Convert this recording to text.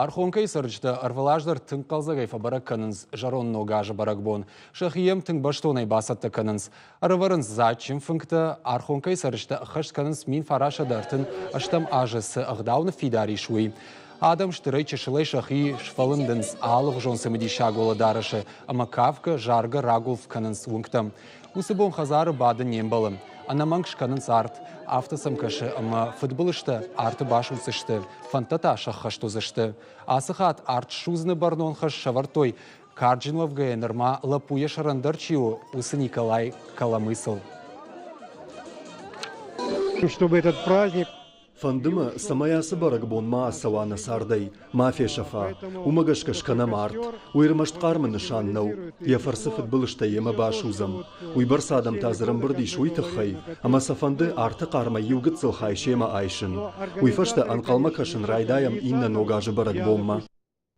Архонкай сырчты арвалаждар тың қалзағай фабара каныныз жарон ногажы баракбон. Шахием тың баштонай басатты каныныз. Арварыныз зачим фыңкты архонкай сырчты хаш каныныз мин фарашадартын аштам ажысы ағдауны фидари шуй. Адам штырай чешылай шахи шфалындыныз алық жонсымыди шагола дарышы, ама кавка жарга рагулф каныныз уңктам. Усыбон хазары бады нембалым. Анаманг шканыныз арт, автосам кашы, ама футболышты арты баш усышты, фантата шахаштузышты. Асыхат арт шузны барнон хаш шавартой, Карджинлов гайнырма лапуя шарандарчио, усы Николай Каламысл. Чтобы этот праздник Фандыма самаясы барагбон маасавана сардай, мафия шафа, умагашка шкана март, уйрмашт карманы шаннау, яфарсы футболышта ема башузам. Уйбар садам тазырым бірді шуйтықхай, ама сафанды арты карма югыт зылхай шема айшын. Уйфашта анқалма кашын райдаям инна ногажы барагбонма.